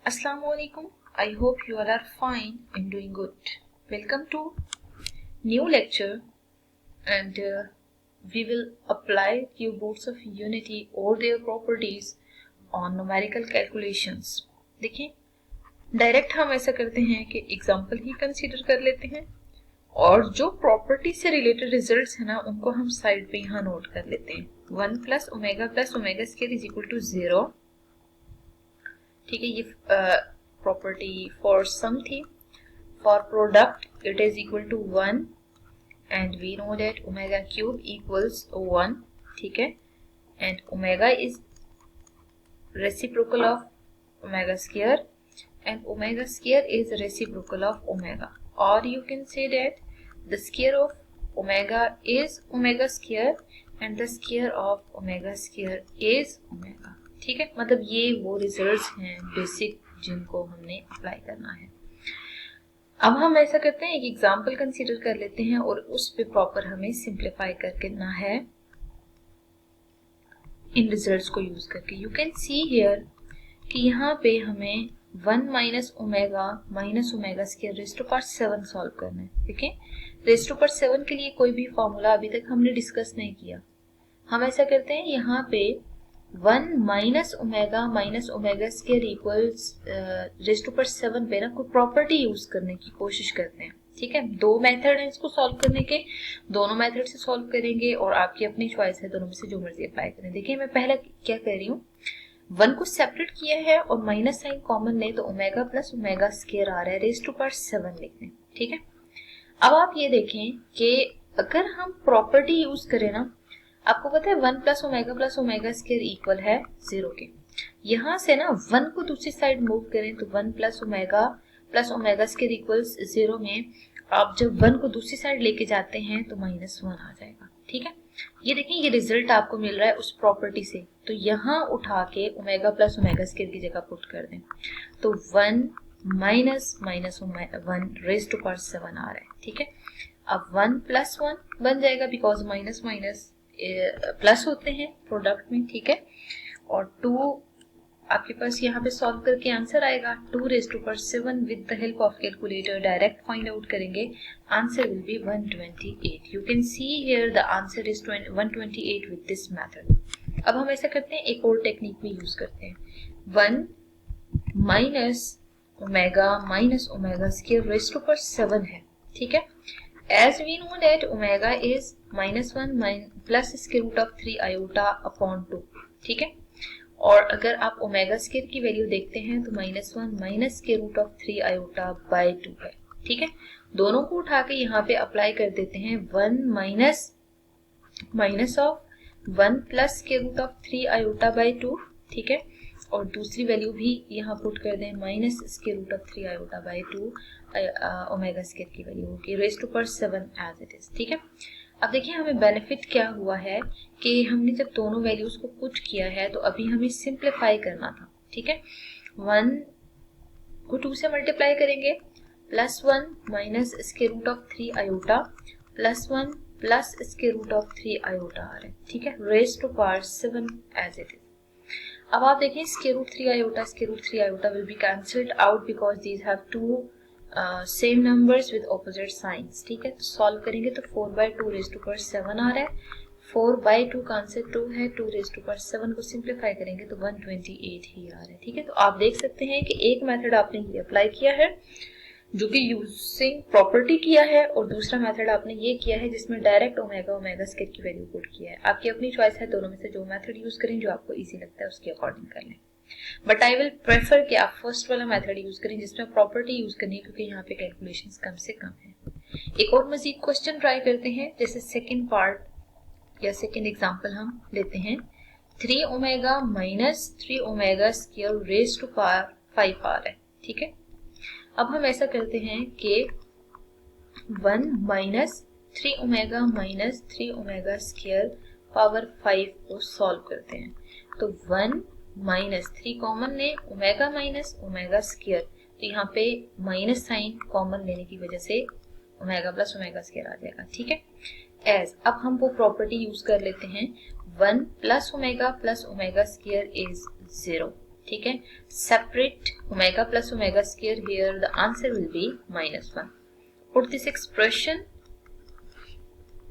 Assalamualaikum. I hope you all are fine and doing good. Welcome to new lecture and we will apply few roots of unity or their properties on numerical calculations. देखिए direct हम ऐसा करते हैं कि example ही consider कर लेते हैं और जो प्रॉपर्टी से रिलेटेड रिजल्ट्स है ना उनको हम साइड पे यहाँ नोट कर लेते हैं. 1 plus omega square is equal to 0. ठीक है, ये प्रॉपर्टी फॉर सम थी. For product it is equal to 1 and we know that omega cube equals 1. ठीक है, and omega is reciprocal of omega square and omega square is reciprocal of omega, or you can say that the square of omega is omega square and the square of omega square is omega. ठीक है, मतलब ये वो results हैं basic जिनको हमने apply करना है. अब हम ऐसा करते हैं, एक एग्जाम्पल कंसीडर कर लेते हैं और उस पे प्रॉपर हमें सिंप्लीफाई करना है इन रिजल्ट्स को यूज करके. यू कैन सी हियर कि यहाँ पे हमें 1 minus omega square raise to power 7 solve करना है. ठीक है, रेज़ टू पावर 7 के लिए कोई भी फॉर्मूला अभी तक हमने डिस्कस नहीं किया. हम ऐसा करते हैं, यहाँ पे 1 minus omega square equals raise to power 7 पे ना कोई प्रॉपर्टी यूज करने की कोशिश करते हैं. ठीक है, दो मेथड है इसको सॉल्व करने के, दोनों मेथड से सॉल्व करेंगे और आपकी अपनी चॉइस है, दोनों में से जो मर्जी अप्लाई करें. देखिए मैं पहला क्या कर रही हूँ, 1 को सेपरेट किया है और माइनस साइन कॉमन ले तो ओमेगा प्लस ओमेगा स्क्वायर आ रहा है, रेज़ टू पावर 7 लिखते हैं. ठीक है, अब आप ये देखें कि अगर हम प्रॉपर्टी यूज करें ना, आपको पता है 1 प्लस ओमेगा स्क्वायर इक्वल है 0 के. यहां से ना 1 को दूसरी साइड मूव करें तो 1 प्लस ओमेगा स्क्वायर इक्वल्स 0 में आप जब 1 को दूसरी साइड लेके जाते हैं तो -1 आ जाएगा. ठीक है, ये देखें ये रिजल्ट आपको मिल रहा है उस प्रॉपर्टी से, तो यहाँ उठा के ओमेगा प्लस ओमेगा स्क्वायर की जगह पुट कर दें तो 1 माइनस 1 रेज़ टू पावर 7 आ रहा है. ठीक है, अब 1 प्लस 1 बन जाएगा बिकॉज माइनस माइनस प्लस होते हैं प्रोडक्ट में. ठीक है, और 2 आपके पास यहाँ पे सॉल्व करके आंसर आएगा 2 raise to power 7. With the help of calculator direct find out करेंगे, answer will be 128. You can see here the answer is 128 with this method. अब हम ऐसा करते हैं, एक और टेक्निक भी यूज करते हैं. 1 minus omega square raise to power 7 है. ठीक है, as we know that omega is -1 plus square root of 3 iota upon 2. ठीक है, और अगर आप ओमेगा स्क्वायर की वैल्यू देखते हैं तो -1 minus square root of 3 iota by 2 है. ठीक है, दोनों को उठा के यहाँ पे अप्लाई कर देते हैं. 1 minus of 1 plus square root of 3 iota by 2. ठीक है, और दूसरी वैल्यू भी यहाँ पुट कर दें, minus square root of 3 iota by 2 omega square की वैल्यू होगी raise to power 7 as it is. ठीक है, अब देखिए हमें बेनिफिट क्या हुआ है कि हमने जब दोनों वैल्यूज को पुट किया है तो अभी हमें सिंप्लीफाई करना था. ठीक है, 1 को 2 से मल्टीप्लाई करेंगे, +1 minus square root of 3 iota +1 plus square root of 3 iota आ रहा है. ठीक है, raise to power 7 as it is. अब आप देखें square root 3 iota will be cancelled out because these have two same numbers with opposite signs. ठीक है, तो सॉल्व करेंगे तो 4/2 रेज़ टू पावर 7 आ रहा है. 4/2 का आंसर 2 है. 2 रेज़ टू पावर 7 को सिंप्लीफाई करेंगे तो 128 ही आ रहा है. ठीक है, तो आप देख सकते हैं कि एक मेथड आपने ये अप्लाई किया है जो कि यूजिंग प्रॉपर्टी किया है, और दूसरा मेथड आपने ये किया है जिसमें डायरेक्ट ओमेगा स्क्वायर की वैल्यू पुट किया है. आपकी अपनी चॉइस है, दोनों में से जो मेथड यूज करें जो आपको इजी लगता है उसके अकॉर्डिंग कर लें. बट आई विल प्रेफर कि आप फर्स्ट वाला मेथड यूज करें जिसमें प्रॉपर्टी यूज करनी है, क्योंकि यहाँ पे कैलकुलेशंस कम से कम है. एक और मजीद क्वेश्चन ट्राई करते हैं, जैसे सेकंड पार्ट या सेकंड एग्जांपल हम लेते हैं. 3 omega minus 3 omega square raise to power 5 आ रहा है. ठीक है, अब हम ऐसा करते हैं कि 1 माइनस 3 ओमेगा स्क्वायर पावर 5 को सॉल्व करते हैं. तो 1 माइनस 3 कॉमन ले, ओमेगा माइनस ओमेगा स्क्वायर, तो यहाँ पे माइनस साइन कॉमन लेने की वजह से ओमेगा प्लस ओमेगा स्क्वायर आ जाएगा. ठीक है, एज अब हम वो प्रॉपर्टी यूज कर लेते हैं, 1 प्लस ओमेगा स्क्वायर इज 0. ठीक है। Separate omega plus omega square here, the answer will B -1. Put this expression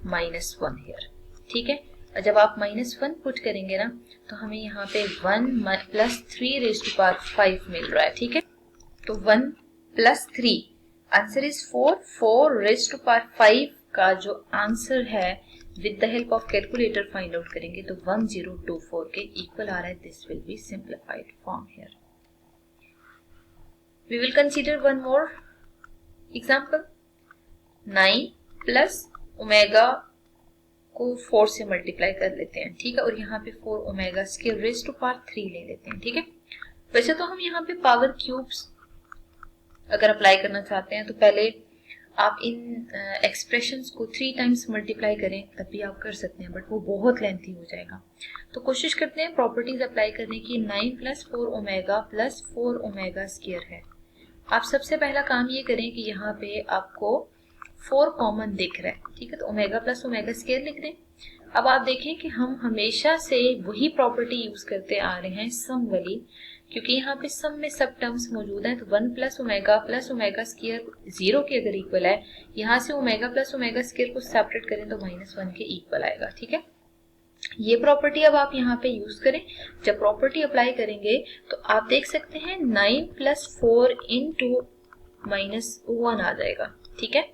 -1 here, ठीक है। और जब आप -1 पुट करेंगे ना तो हमें यहाँ पे 1 प्लस 3 रेज़ टू पावर 5 मिल रहा है, ठीक है। तो 1 plus 3 answer is 4. 4 raise to power 5 का जो आंसर है with the help of calculator find out करेंगे तो 1024 के इक्वल आ रहा है. This will be simplified form here. We will consider one more example. 9 plus omega को 4 से मल्टीप्लाई कर लेते हैं, ठीक है। और यहाँ पे 4 omega square raise to power 3 ले लेते हैं, ठीक है। वैसे तो हम यहाँ पे पावर क्यूब्स अगर अप्लाई करना चाहते हैं तो पहले आप इन एक्सप्रेशंस को 3 टाइम्स मल्टीप्लाई करें, तब भी आप कर सकते हैं, बट वो बहुत लेंथी हो जाएगा. तो कोशिश करते हैं प्रॉपर्टीज अप्लाई करने की. 9 plus 4 omega plus 4 omega square है. आप सबसे पहला काम ये करें कि यहाँ पे आपको 4 कॉमन दिख रहा है, ठीक है. तो ओमेगा प्लस ओमेगा स्क्वायर लिख दें. अब आप देखें कि हम हमेशा से वही प्रॉपर्टी यूज करते आ रहे हैं, सम वाली, क्योंकि यहाँ पे सम में सब टर्म्स मौजूद हैं. तो 1 प्लस ओमेगा स्क्वायर 0 के अगर इक्वल है, यहाँ से ओमेगा प्लस ओमेगा स्क्वायर को सेपरेट करें तो -1 के इक्वल आएगा, ठीक है. ये प्रॉपर्टी अब आप यहाँ पे यूज करें. जब प्रॉपर्टी अप्लाई करेंगे तो आप देख सकते हैं 9 प्लस 4 इंटू -1 आ जाएगा, ठीक है.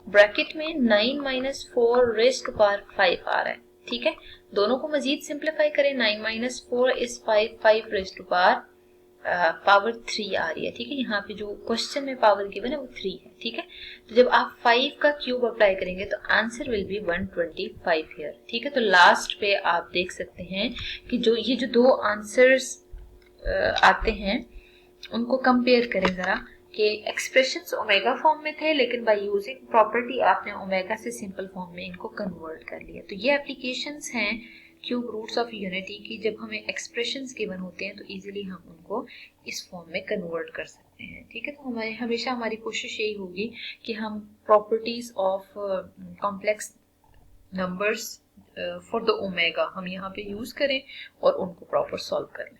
ब्रैकेट में 9 माइनस 4 रेज़ टू पावर 5 आ रहा है, ठीक है. दोनों को मजीद सिंप्लीफाई करें. 9 minus 4 is 5, 5 raise to power 3 आ रही है, ठीक है. यहाँ पे जो क्वेश्चन में पावर गिवन है वो 3 है, ठीक है. तो जब आप 5 का क्यूब अप्लाई करेंगे तो आंसर विल बी 125 हियर, ठीक है. तो लास्ट पे आप देख सकते हैं कि ये जो दो आंसर्स आते हैं उनको कंपेयर करें जरा, कि एक्सप्रेशंस ओमेगा फॉर्म में थे, लेकिन बाय यूजिंग प्रॉपर्टी आपने ओमेगा से सिंपल फॉर्म में इनको कन्वर्ट कर लिया. तो ये एप्लीकेशंस हैं क्यूब रूट्स ऑफ यूनिटी की. जब हमें एक्सप्रेशंस गिवन होते हैं तो इजीली हम उनको इस फॉर्म में कन्वर्ट कर सकते हैं, ठीक है. तो हमेशा हमारी कोशिश यही होगी कि हम properties of complex numbers for the omega हम यहाँ पे यूज करें और उनको प्रॉपर सॉल्व कर लें.